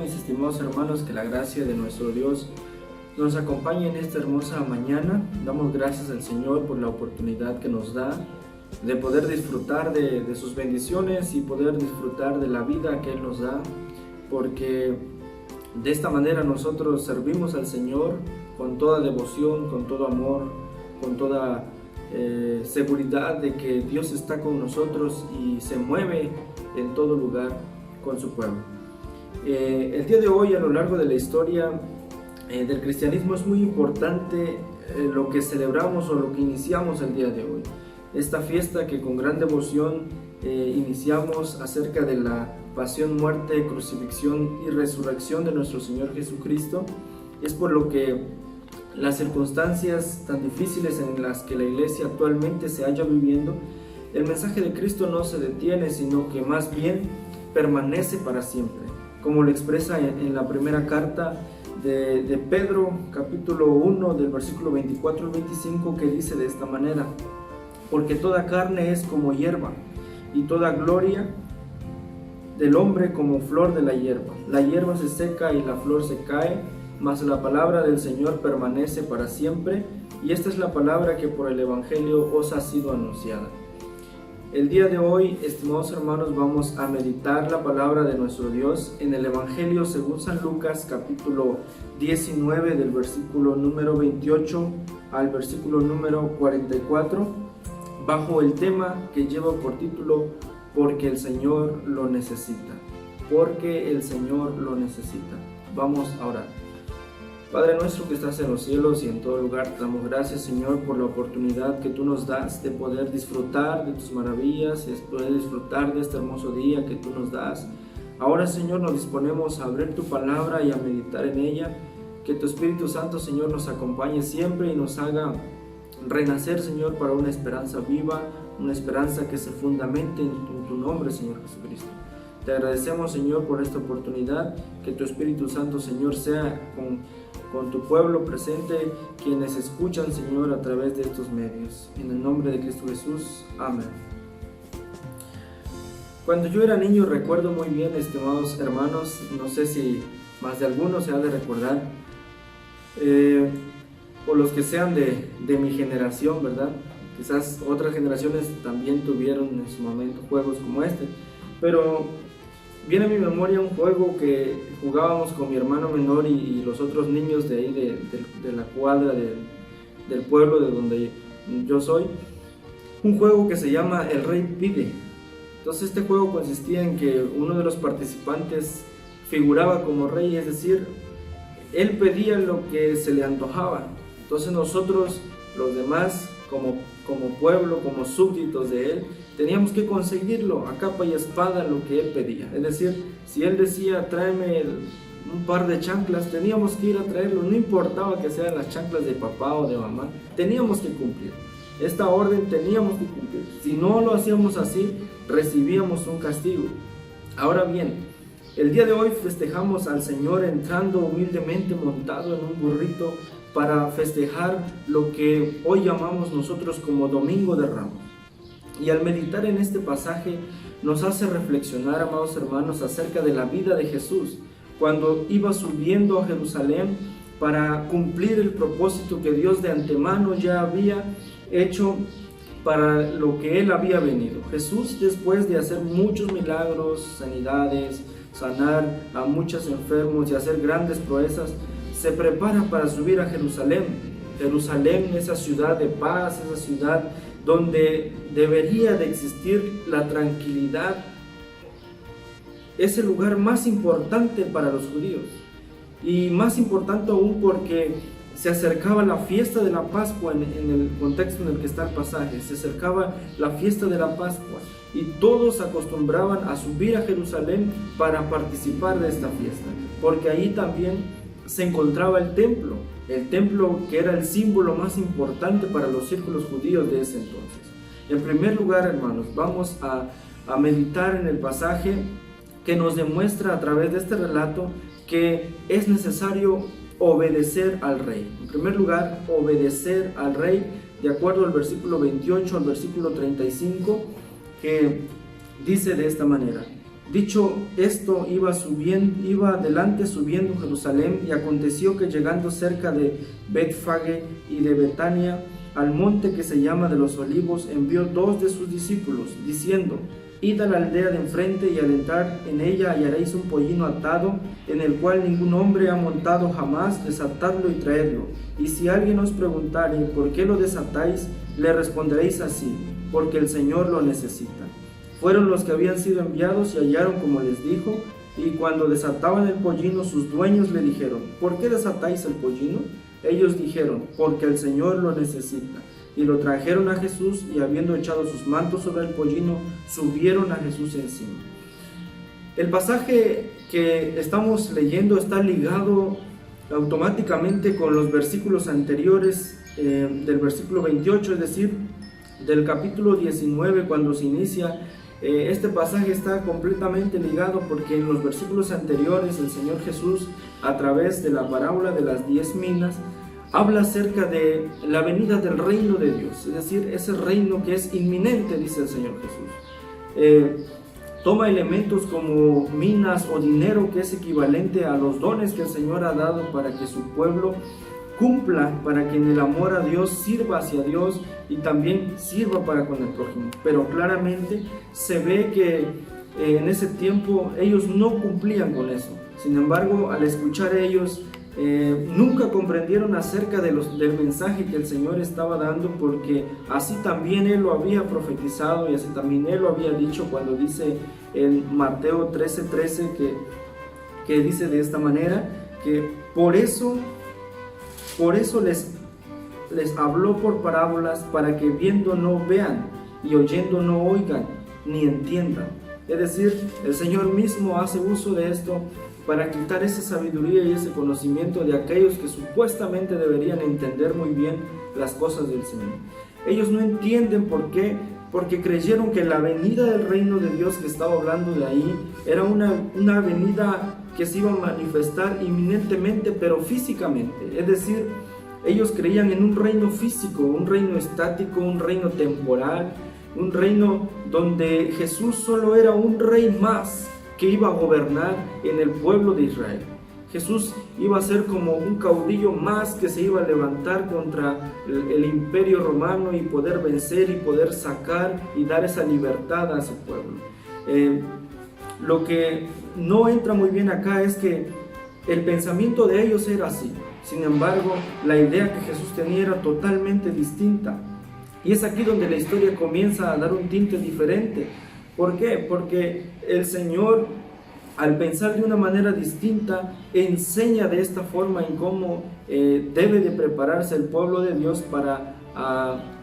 mis estimados hermanos, que la gracia de nuestro Dios nos acompañe en esta hermosa mañana. Damos gracias al Señor por la oportunidad que nos da de poder disfrutar de sus bendiciones y poder disfrutar de la vida que Él nos da, porque de esta manera nosotros servimos al Señor con toda devoción, con todo amor, con toda seguridad de que Dios está con nosotros y se mueve en todo lugar con su pueblo. El día de hoy, a lo largo de la historia del cristianismo, es muy importante lo que celebramos o lo que iniciamos el día de hoy. Esta fiesta que con gran devoción iniciamos acerca de la pasión, muerte, crucifixión y resurrección de nuestro Señor Jesucristo, es por lo que las circunstancias tan difíciles en las que la iglesia actualmente se halla viviendo, el mensaje de Cristo no se detiene, sino que más bien permanece para siempre, como lo expresa en la primera carta de Pedro, capítulo 1, del versículo 24 al 25, que dice de esta manera: porque toda carne es como hierba, y toda gloria del hombre como flor de la hierba. La hierba se seca y la flor se cae, mas la palabra del Señor permanece para siempre, y esta es la palabra que por el Evangelio os ha sido anunciada. El día de hoy, estimados hermanos, vamos a meditar la palabra de nuestro Dios en el Evangelio según San Lucas, capítulo 19, del versículo número 28 al versículo número 44, bajo el tema que lleva por título: porque el Señor lo necesita. Porque el Señor lo necesita. Vamos a orar. Padre nuestro que estás en los cielos y en todo lugar, te damos gracias, Señor, por la oportunidad que tú nos das de poder disfrutar de tus maravillas, de poder disfrutar de este hermoso día que tú nos das. Ahora, Señor, nos disponemos a abrir tu palabra y a meditar en ella. Que tu Espíritu Santo, Señor, nos acompañe siempre y nos haga renacer, Señor, para una esperanza viva, una esperanza que se fundamente en tu nombre, Señor Jesucristo. Te agradecemos, Señor, por esta oportunidad. Que tu Espíritu Santo, Señor, sea con tu pueblo presente, quienes escuchan, Señor, a través de estos medios. En el nombre de Cristo Jesús. Amén. Cuando yo era niño, recuerdo muy bien, estimados hermanos, no sé si más de algunos se ha de recordar, o los que sean de mi generación, ¿verdad? Quizás otras generaciones también tuvieron en su momento juegos como este, pero viene a mi memoria un juego que jugábamos con mi hermano menor y los otros niños de ahí, de la cuadra del pueblo de donde yo soy. Un juego que se llama El Rey Pide. Entonces este juego consistía en que uno de los participantes figuraba como rey, es decir, él pedía lo que se le antojaba. Entonces nosotros, los demás, como pueblo, como súbditos de él, teníamos que conseguirlo a capa y espada lo que él pedía. Es decir, si él decía tráeme un par de chanclas, teníamos que ir a traerlo, no importaba que sean las chanclas de papá o de mamá, teníamos que cumplir. Esta orden teníamos que cumplir. Si no lo hacíamos así, recibíamos un castigo. Ahora bien, el día de hoy festejamos al Señor entrando humildemente montado en un burrito para festejar lo que hoy llamamos nosotros como Domingo de Ramos. Y al meditar en este pasaje nos hace reflexionar, amados hermanos, acerca de la vida de Jesús cuando iba subiendo a Jerusalén para cumplir el propósito que Dios de antemano ya había hecho para lo que Él había venido. Jesús, después de hacer muchos milagros, sanidades, sanar a muchos enfermos y hacer grandes proezas, se prepara para subir a Jerusalén. Jerusalén, esa ciudad de paz, esa ciudad donde debería de existir la tranquilidad, es el lugar más importante para los judíos, y más importante aún porque se acercaba la fiesta de la Pascua. En el contexto en el que está el pasaje, se acercaba la fiesta de la Pascua y todos acostumbraban a subir a Jerusalén para participar de esta fiesta, porque ahí también se encontraba el templo que era el símbolo más importante para los círculos judíos de ese entonces. En primer lugar, hermanos, vamos a meditar en el pasaje que nos demuestra a través de este relato que es necesario obedecer al rey. En primer lugar, obedecer al rey, de acuerdo al versículo 28 al versículo 35, que dice de esta manera: Dicho esto, iba adelante subiendo a Jerusalén, y aconteció que llegando cerca de Betfagé y de Betania, al monte que se llama de los Olivos, envió 2 de sus discípulos, diciendo: Id a la aldea de enfrente, y al entrar en ella hallaréis un pollino atado, en el cual ningún hombre ha montado jamás, desatadlo y traedlo. Y si alguien os preguntare por qué lo desatáis, le responderéis así: porque el Señor lo necesita. Fueron los que habían sido enviados y hallaron como les dijo, y cuando desataban el pollino, sus dueños le dijeron: ¿por qué desatáis el pollino? Ellos dijeron: porque el Señor lo necesita. Y lo trajeron a Jesús, y habiendo echado sus mantos sobre el pollino, subieron a Jesús encima. El pasaje que estamos leyendo está ligado automáticamente con los versículos anteriores, del versículo 28, es decir, del capítulo 19, cuando se inicia. Este pasaje está completamente ligado porque en los versículos anteriores el Señor Jesús, a través de la parábola de las 10 minas, habla acerca de la venida del reino de Dios, es decir, ese reino que es inminente, dice el Señor Jesús. Toma elementos como minas o dinero, que es equivalente a los dones que el Señor ha dado para que su pueblo cumpla, para que en el amor a Dios sirva hacia Dios y también sirva para con el prójimo. Pero claramente se ve que en ese tiempo ellos no cumplían con eso. Sin embargo, al escuchar ellos, nunca comprendieron acerca del mensaje que el Señor estaba dando, porque así también Él lo había profetizado y así también Él lo había dicho cuando dice en Mateo 13:13 que dice de esta manera, que por eso les habló por parábolas, para que viendo no vean y oyendo no oigan ni entiendan. Es decir, el Señor mismo hace uso de esto para quitar esa sabiduría y ese conocimiento de aquellos que supuestamente deberían entender muy bien las cosas del Señor. Ellos no entienden por qué, porque creyeron que la venida del reino de Dios que estaba hablando de ahí era una venida que se iba a manifestar inminentemente, pero físicamente. Es decir, ellos creían en un reino físico, un reino estático, un reino temporal, un reino donde Jesús solo era un rey más que iba a gobernar en el pueblo de Israel. Jesús iba a ser como un caudillo más que se iba a levantar contra el imperio romano y poder vencer y poder sacar y dar esa libertad a ese pueblo. Lo que no entra muy bien acá es que el pensamiento de ellos era así. Sin embargo, la idea que Jesús tenía era totalmente distinta. Y es aquí donde la historia comienza a dar un tinte diferente. ¿Por qué? Porque el Señor, al pensar de una manera distinta, enseña de esta forma en cómo debe de prepararse el pueblo de Dios para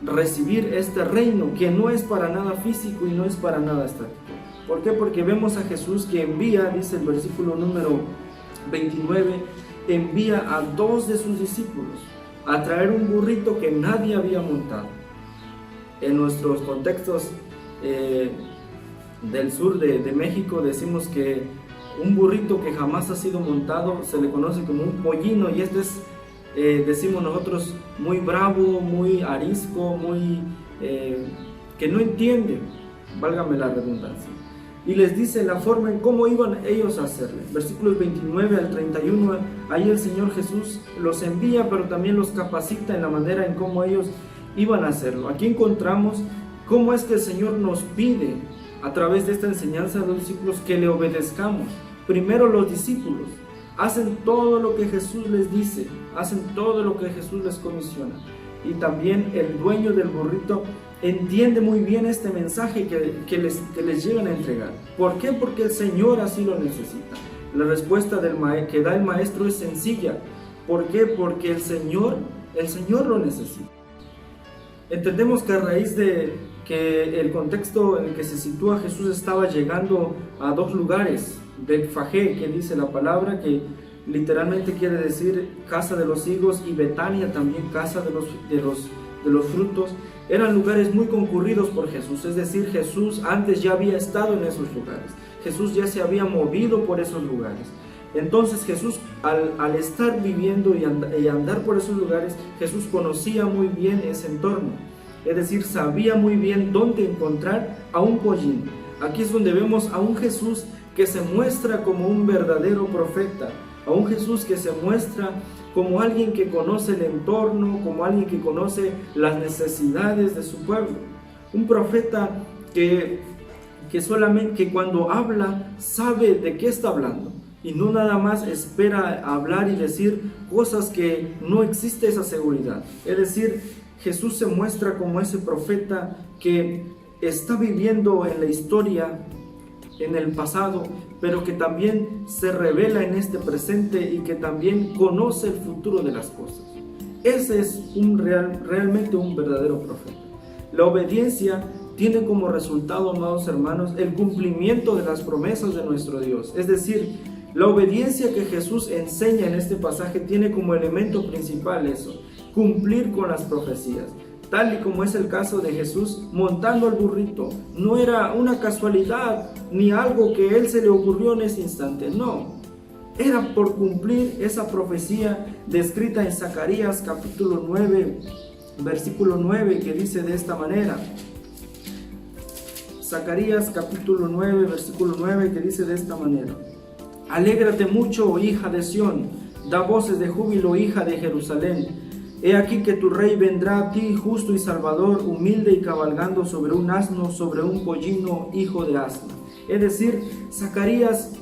recibir este reino, que no es para nada físico y no es para nada estático. ¿Por qué? Porque vemos a Jesús que envía, dice el versículo número 29, envía a 2 de sus discípulos a traer un burrito que nadie había montado. En nuestros contextos del sur de México decimos que un burrito que jamás ha sido montado se le conoce como un pollino, y este es, decimos nosotros, muy bravo, muy arisco, muy que no entiende, válgame la redundancia. Y les dice la forma en cómo iban ellos a hacerle. Versículos 29 al 31, ahí el Señor Jesús los envía, pero también los capacita en la manera en cómo ellos iban a hacerlo. Aquí encontramos cómo es que el Señor nos pide, a través de esta enseñanza de los discípulos, que le obedezcamos. Primero los discípulos hacen todo lo que Jesús les dice, hacen todo lo que Jesús les comisiona. Y también el dueño del burrito entiende muy bien este mensaje que les llegan a entregar. ¿Por qué? Porque el Señor así lo necesita. La respuesta que da el maestro es sencilla. ¿Por qué? Porque el Señor lo necesita. Entendemos que a raíz de que el contexto en el que se sitúa Jesús estaba llegando a 2 lugares, Betfagé, que dice la palabra, que literalmente quiere decir casa de los higos, y Betania también casa de los frutos. Eran lugares muy concurridos por Jesús, es decir, Jesús antes ya había estado en esos lugares, Jesús ya se había movido por esos lugares. Entonces Jesús, al estar viviendo y andar por esos lugares, Jesús conocía muy bien ese entorno, es decir, sabía muy bien dónde encontrar a un pollino. Aquí es donde vemos a un Jesús que se muestra como un verdadero profeta, a un Jesús que se muestra como alguien que conoce el entorno, como alguien que conoce las necesidades de su pueblo. Un profeta que solamente cuando habla sabe de qué está hablando y no nada más espera hablar y decir cosas que no existe esa seguridad. Es decir, Jesús se muestra como ese profeta que está viviendo en la historia, en el pasado, pero que también se revela en este presente y que también conoce el futuro de las cosas. Ese es realmente un verdadero profeta. La obediencia tiene como resultado, amados hermanos, el cumplimiento de las promesas de nuestro Dios. Es decir, la obediencia que Jesús enseña en este pasaje tiene como elemento principal eso, cumplir con las profecías. Tal y como es el caso de Jesús montando el burrito. No era una casualidad ni algo que él se le ocurrió en ese instante, no. Era por cumplir esa profecía descrita en Zacarías capítulo 9, versículo 9, que dice de esta manera. Zacarías capítulo 9, versículo 9, que dice de esta manera: Alégrate mucho, hija de Sión, da voces de júbilo, hija de Jerusalén. He aquí que tu rey vendrá a ti, justo y salvador, humilde y cabalgando sobre un asno, sobre un pollino, hijo de asna. Es decir, Zacarías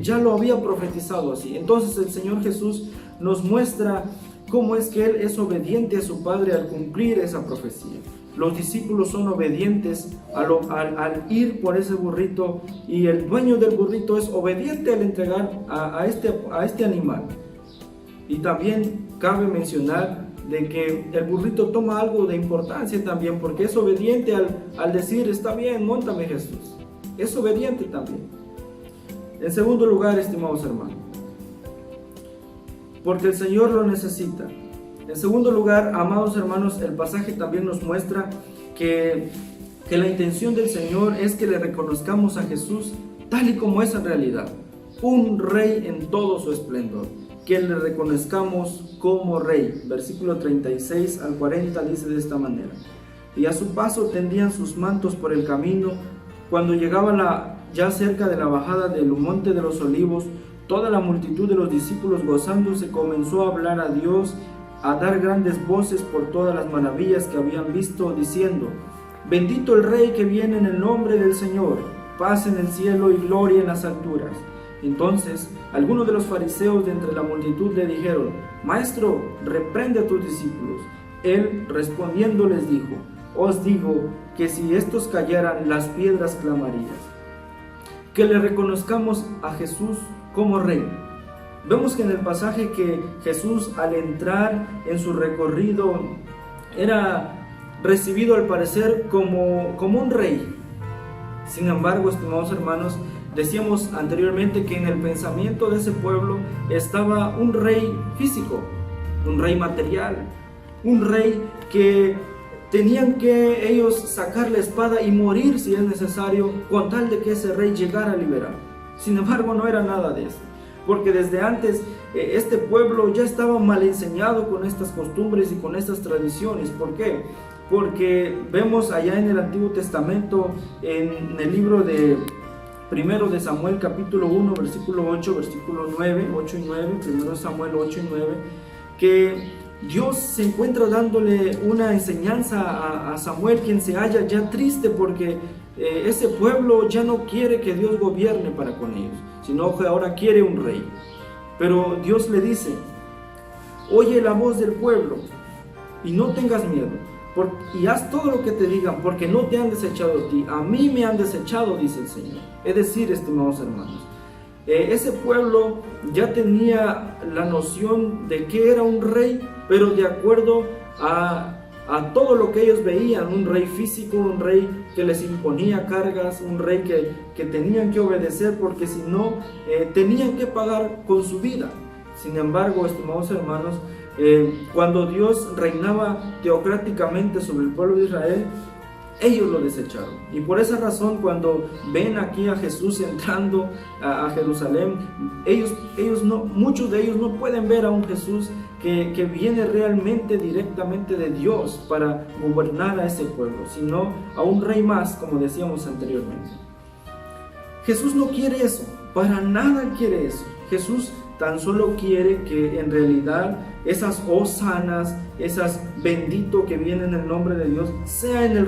ya lo había profetizado así. Entonces el Señor Jesús nos muestra cómo es que Él es obediente a su Padre al cumplir esa profecía. Los discípulos son obedientes al ir por ese burrito, y el dueño del burrito es obediente al entregar a este animal. Y también cabe mencionar de que el burrito toma algo de importancia también, porque es obediente al decir: está bien, móntame, Jesús. Es obediente también. En segundo lugar, estimados hermanos, porque el Señor lo necesita. En segundo lugar, amados hermanos, el pasaje también nos muestra que la intención del Señor es que le reconozcamos a Jesús tal y como es en realidad, un rey en todo su esplendor, que le reconozcamos como rey. Versículo 36 al 40 dice de esta manera: Y a su paso tendían sus mantos por el camino. Cuando llegaba ya cerca de la bajada del monte de los olivos, toda la multitud de los discípulos gozándose comenzó a hablar a Dios, a dar grandes voces por todas las maravillas que habían visto, diciendo: Bendito el Rey que viene en el nombre del Señor, paz en el cielo y gloria en las alturas. Entonces algunos de los fariseos de entre la multitud le dijeron: Maestro, reprende a tus discípulos. Él respondiendo les dijo: Os digo que si estos cayeran, las piedras clamarían. Que le reconozcamos a Jesús como Rey. Vemos que en el pasaje que Jesús, al entrar en su recorrido, era recibido al parecer como un rey. Sin embargo, estimados hermanos, decíamos anteriormente que en el pensamiento de ese pueblo estaba un rey físico, un rey material, un rey que tenían que ellos sacar la espada y morir si es necesario, con tal de que ese rey llegara a liberar. Sin embargo, no era nada de eso, porque desde antes este pueblo ya estaba mal enseñado con estas costumbres y con estas tradiciones. ¿Por qué? Porque vemos allá en el Antiguo Testamento, en el libro de Primero de Samuel capítulo 1, versículo 8, versículo 9, 8 y 9, Primero de Samuel 8 y 9, que Dios se encuentra dándole una enseñanza a Samuel, quien se halla ya triste porque ese pueblo ya no quiere que Dios gobierne para con ellos, sino que ahora quiere un rey. Pero Dios le dice: oye la voz del pueblo y no tengas miedo, y haz todo lo que te digan, porque no te han desechado a ti, a mí me han desechado, dice el Señor. Es decir, estimados hermanos, ese pueblo ya tenía la noción de que era un rey, pero de acuerdo a todo lo que ellos veían: un rey físico, un rey que les imponía cargas, un rey que tenían que obedecer, porque si no, tenían que pagar con su vida. Sin embargo, estimados hermanos, cuando Dios reinaba teocráticamente sobre el pueblo de Israel, ellos lo desecharon. Y por esa razón, cuando ven aquí a Jesús entrando a Jerusalén, muchos de ellos no pueden ver a un Jesús que viene realmente directamente de Dios para gobernar a ese pueblo, sino a un rey más, como decíamos anteriormente. Jesús no quiere eso, para nada quiere eso. Jesús tan solo quiere que en realidad esas hosanas, esas bendito que vienen en el nombre de Dios, sean el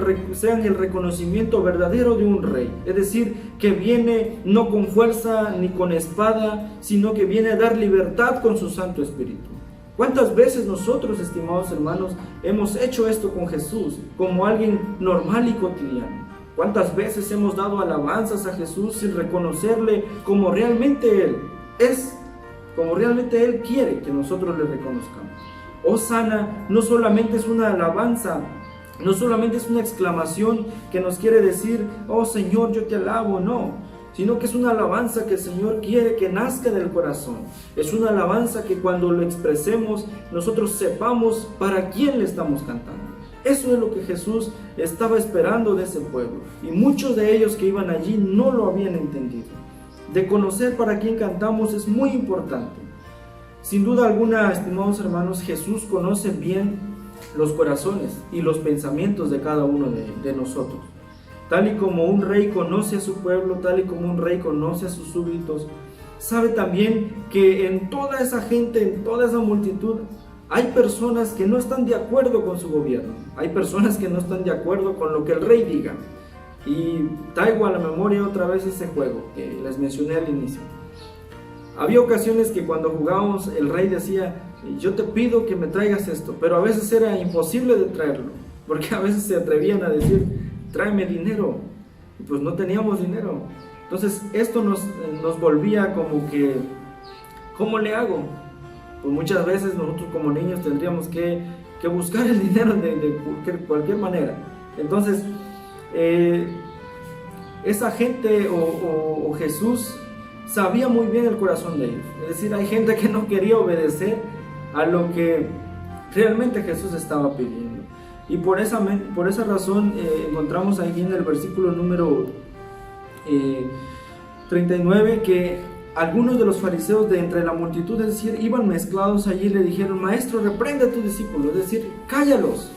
reconocimiento verdadero de un rey. Es decir, que viene no con fuerza ni con espada, sino que viene a dar libertad con su Santo Espíritu. ¿Cuántas veces nosotros, estimados hermanos, hemos hecho esto con Jesús como alguien normal y cotidiano? ¿Cuántas veces hemos dado alabanzas a Jesús sin reconocerle como realmente Él es? Como realmente Él quiere que nosotros le reconozcamos. Hosana no solamente es una alabanza, no solamente es una exclamación que nos quiere decir, oh Señor, yo te alabo, no, sino que es una alabanza que el Señor quiere que nazca del corazón. Es una alabanza que cuando lo expresemos, nosotros sepamos para quién le estamos cantando. Eso es lo que Jesús estaba esperando de ese pueblo, y muchos de ellos que iban allí no lo habían entendido. De conocer para quién cantamos es muy importante. Sin duda alguna, estimados hermanos, Jesús conoce bien los corazones y los pensamientos de cada uno de nosotros. Tal y como un rey conoce a su pueblo, tal y como un rey conoce a sus súbditos, sabe también que en toda esa gente, en toda esa multitud, hay personas que no están de acuerdo con su gobierno. Hay personas que no están de acuerdo con lo que el rey diga. Y traigo a la memoria otra vez ese juego que les mencioné al inicio. Había ocasiones que cuando jugábamos el rey decía, yo te pido que me traigas esto, pero a veces era imposible de traerlo, porque a veces se atrevían a decir, tráeme dinero, y pues no teníamos dinero. Entonces esto nos volvía como que, ¿cómo le hago? Pues muchas veces nosotros como niños tendríamos que buscar el dinero de cualquier manera. Entonces esa gente o Jesús sabía muy bien el corazón de ellos. Es decir, hay gente que no quería obedecer a lo que realmente Jesús estaba pidiendo. Y por esa razón encontramos aquí en el versículo número 39 que algunos de los fariseos de entre la multitud, es decir, iban mezclados allí, le dijeron, maestro, reprende a tus discípulos, es decir, cállalos,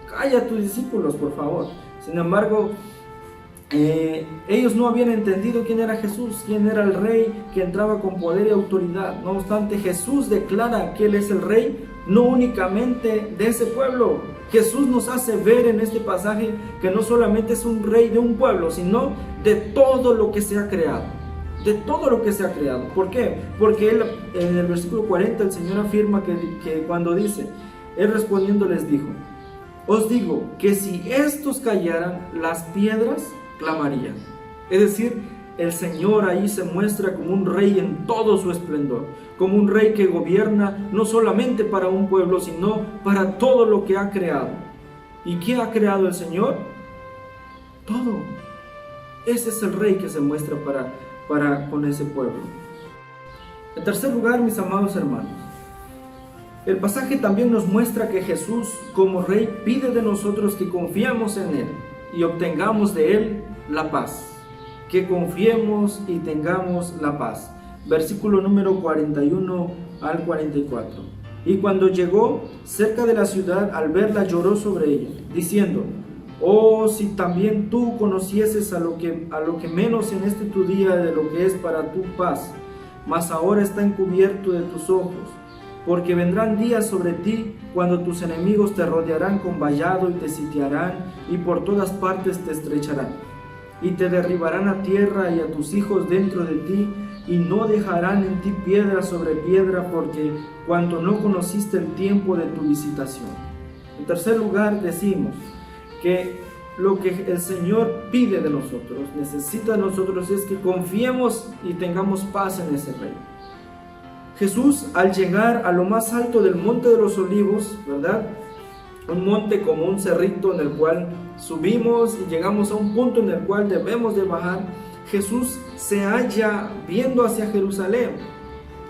calla a tus discípulos, por favor. Sin embargo, ellos no habían entendido quién era Jesús, quién era el rey que entraba con poder y autoridad. No obstante, Jesús declara que Él es el rey, no únicamente de ese pueblo. Jesús nos hace ver en este pasaje que no solamente es un rey de un pueblo, sino de todo lo que se ha creado. De todo lo que se ha creado. ¿Por qué? Porque Él, en el versículo 40, el Señor afirma que cuando dice, Él respondiendo les dijo, os digo que si estos callaran, las piedras clamarían. Es decir, el Señor ahí se muestra como un rey en todo su esplendor, como un rey que gobierna no solamente para un pueblo, sino para todo lo que ha creado. ¿Y qué ha creado el Señor? Todo. Ese es el rey que se muestra con ese pueblo. En tercer lugar, mis amados hermanos, el pasaje también nos muestra que Jesús como rey pide de nosotros que confiemos en Él y obtengamos de Él la paz. Que confiemos y tengamos la paz. Versículo número 41 al 44. Y cuando llegó cerca de la ciudad, al verla lloró sobre ella, diciendo, oh, si también tú conocieses a lo que menos en este tu día de lo que es para tu paz, mas ahora está encubierto de tus ojos. Porque vendrán días sobre ti cuando tus enemigos te rodearán con vallado y te sitiarán y por todas partes te estrecharán. Y te derribarán a tierra y a tus hijos dentro de ti y no dejarán en ti piedra sobre piedra porque cuanto no conociste el tiempo de tu visitación. En tercer lugar decimos que lo que el Señor pide de nosotros, necesita de nosotros es que confiemos y tengamos paz en ese Rey. Jesús, al llegar a lo más alto del Monte de los Olivos, ¿verdad? Un monte como un cerrito en el cual subimos y llegamos a un punto en el cual debemos de bajar. Jesús se halla viendo hacia Jerusalén,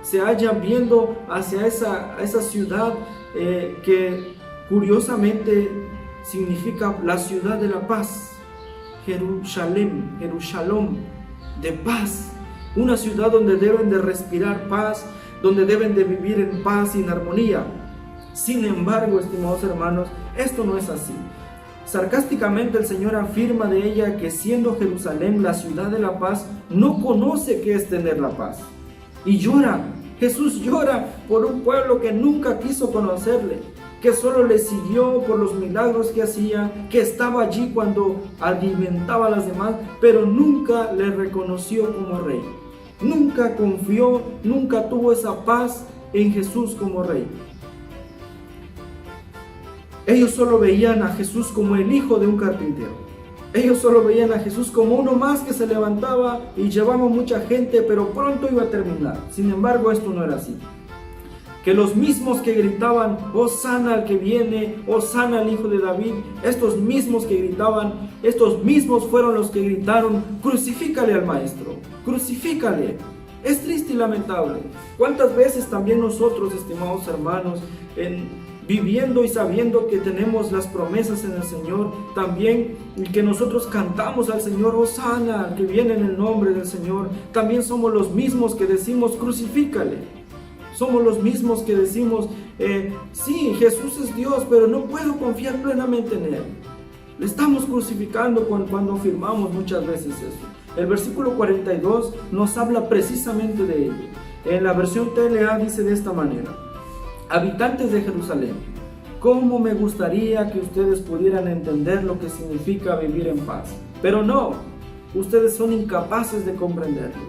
se halla viendo hacia esa ciudad que curiosamente significa la ciudad de la paz, Jerusalén, de paz, una ciudad donde deben de respirar paz, donde deben de vivir en paz y en armonía. Sin embargo, estimados hermanos, esto no es así. Sarcásticamente el Señor afirma de ella que siendo Jerusalén la ciudad de la paz, no conoce qué es tener la paz. Y llora, Jesús llora por un pueblo que nunca quiso conocerle, que solo le siguió por los milagros que hacía, que estaba allí cuando alimentaba a las demás, pero nunca le reconoció como rey. Nunca confió, nunca tuvo esa paz en Jesús como rey. Ellos solo veían a Jesús como el hijo de un carpintero. Ellos solo veían a Jesús como uno más que se levantaba y llevaba mucha gente, pero pronto iba a terminar. Sin embargo, esto no era así. Que los mismos que gritaban, Hosana al que viene, Hosana al hijo de David, estos mismos que gritaban, estos mismos fueron los que gritaron, crucifícale al maestro, crucifícale. Es triste y lamentable. ¿Cuántas veces también nosotros, estimados hermanos, viviendo y sabiendo que tenemos las promesas en el Señor, también que nosotros cantamos al Señor, Hosana, al que viene en el nombre del Señor, también somos los mismos que decimos, crucifícale? Somos los mismos que decimos, sí, Jesús es Dios, pero no puedo confiar plenamente en Él. Le estamos crucificando cuando afirmamos muchas veces eso. El versículo 42 nos habla precisamente de ello. En la versión TLA dice de esta manera: habitantes de Jerusalén, ¿cómo me gustaría que ustedes pudieran entender lo que significa vivir en paz? Pero no, ustedes son incapaces de comprenderlo.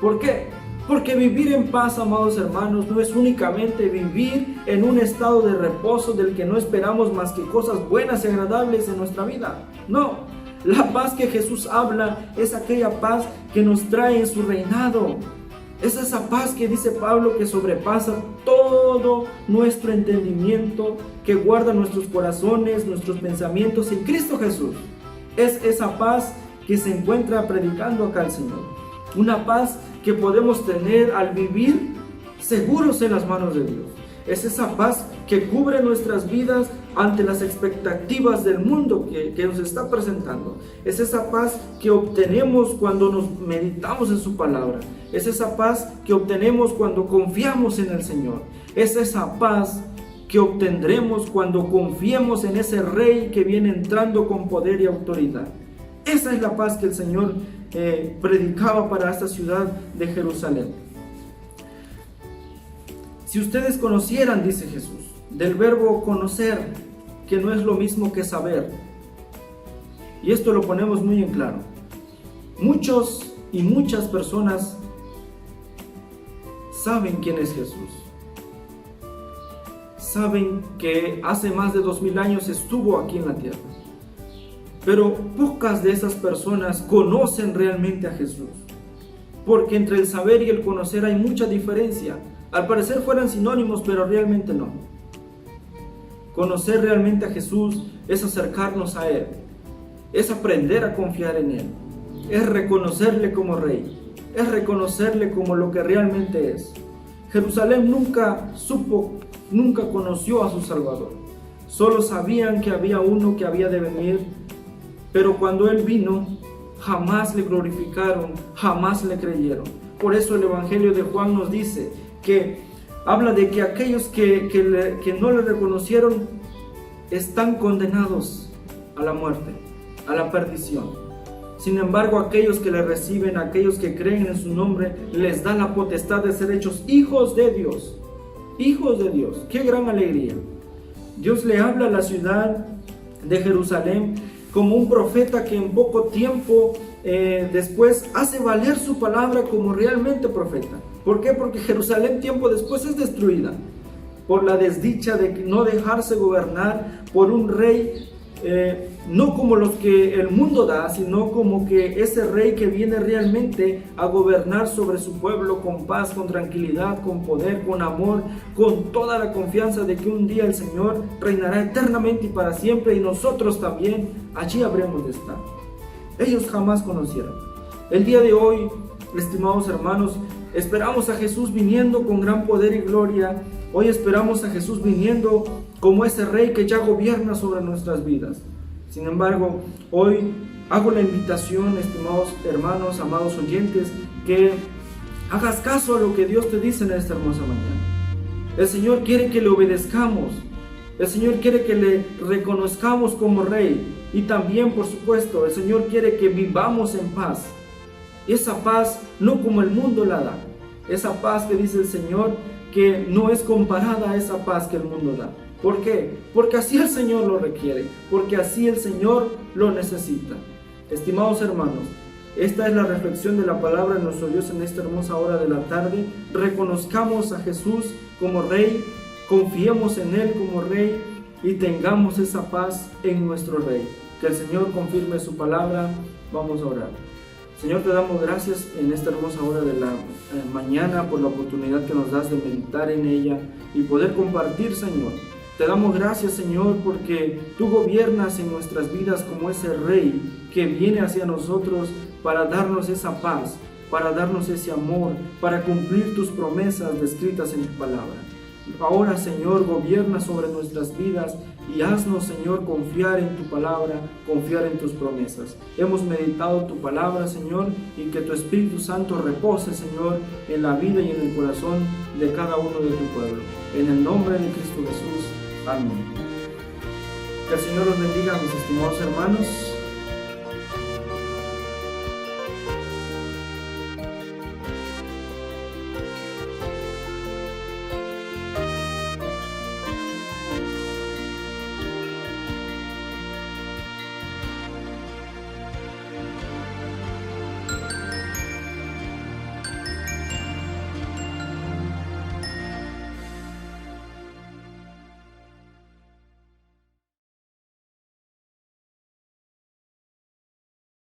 ¿Por qué? Porque vivir en paz, amados hermanos, no es únicamente vivir en un estado de reposo del que no esperamos más que cosas buenas y agradables en nuestra vida. No, la paz que Jesús habla es aquella paz que nos trae en su reinado. Es esa paz que dice Pablo que sobrepasa todo nuestro entendimiento, que guarda nuestros corazones, nuestros pensamientos en Cristo Jesús. Es esa paz que se encuentra predicando acá el Señor. Una paz que podemos tener al vivir seguros en las manos de Dios. Es esa paz que cubre nuestras vidas ante las expectativas del mundo que nos está presentando. Es esa paz que obtenemos cuando nos meditamos en su palabra. Es esa paz que obtenemos cuando confiamos en el Señor. Es esa paz que obtendremos cuando confiemos en ese Rey que viene entrando con poder y autoridad. Esa es la paz que el Señor predicaba para esta ciudad de Jerusalén. Si ustedes conocieran, dice Jesús, del verbo conocer, que no es lo mismo que saber. Y esto lo ponemos muy en claro. Muchos y muchas personas saben quién es Jesús. Saben que hace más de 2000 años estuvo aquí en la tierra. Pero pocas de esas personas conocen realmente a Jesús. Porque entre el saber y el conocer hay mucha diferencia. Al parecer fueran sinónimos, pero realmente no. Conocer realmente a Jesús es acercarnos a Él. Es aprender a confiar en Él. Es reconocerle como Rey. Es reconocerle como lo que realmente es. Jerusalén nunca conoció a su Salvador. Solo sabían que había uno que había de venir. Pero cuando Él vino, jamás le glorificaron, jamás le creyeron. Por eso el Evangelio de Juan nos dice que habla de que aquellos que no le reconocieron están condenados a la muerte, a la perdición. Sin embargo, aquellos que le reciben, aquellos que creen en su nombre, les da la potestad de ser hechos hijos de Dios. Hijos de Dios. ¡Qué gran alegría! Dios le habla a la ciudad de Jerusalén como un profeta que en poco tiempo después hace valer su palabra como realmente profeta. ¿Por qué? Porque Jerusalén tiempo después es destruida por la desdicha de no dejarse gobernar por un rey, no como los que el mundo da, sino como que ese rey que viene realmente a gobernar sobre su pueblo con paz, con tranquilidad, con poder, con amor, con toda la confianza de que un día el Señor reinará eternamente y para siempre, y nosotros también allí habremos de estar. Ellos jamás conocieron. El día de hoy, estimados hermanos, esperamos a Jesús viniendo con gran poder y gloria. Hoy esperamos a Jesús viniendo como ese Rey que ya gobierna sobre nuestras vidas. Sin embargo, hoy hago la invitación, estimados hermanos, amados oyentes, que hagas caso a lo que Dios te dice en esta hermosa mañana. El Señor quiere que le obedezcamos. El Señor quiere que le reconozcamos como Rey. Y también, por supuesto, el Señor quiere que vivamos en paz. Y esa paz no como el mundo la da. Esa paz que dice el Señor que no es comparada a esa paz que el mundo da. ¿Por qué? Porque así el Señor lo requiere. Porque así el Señor lo necesita. Estimados hermanos, esta es la reflexión de la palabra de nuestro Dios en esta hermosa hora de la tarde. Reconozcamos a Jesús como Rey, confiemos en Él como Rey y tengamos esa paz en nuestro Rey. Que el Señor confirme su palabra. Vamos a orar. Señor, te damos gracias en esta hermosa hora de la mañana por la oportunidad que nos das de meditar en ella y poder compartir, Señor. Te damos gracias, Señor, porque tú gobiernas en nuestras vidas como ese Rey que viene hacia nosotros para darnos esa paz, para darnos ese amor, para cumplir tus promesas descritas en tu palabra. Ahora, Señor, gobierna sobre nuestras vidas y haznos, Señor, confiar en tu palabra, confiar en tus promesas. Hemos meditado tu palabra, Señor, y que tu Espíritu Santo repose, Señor, en la vida y en el corazón de cada uno de tu pueblo. En el nombre de Cristo Jesús. Amén. Que el Señor los bendiga, mis estimados hermanos.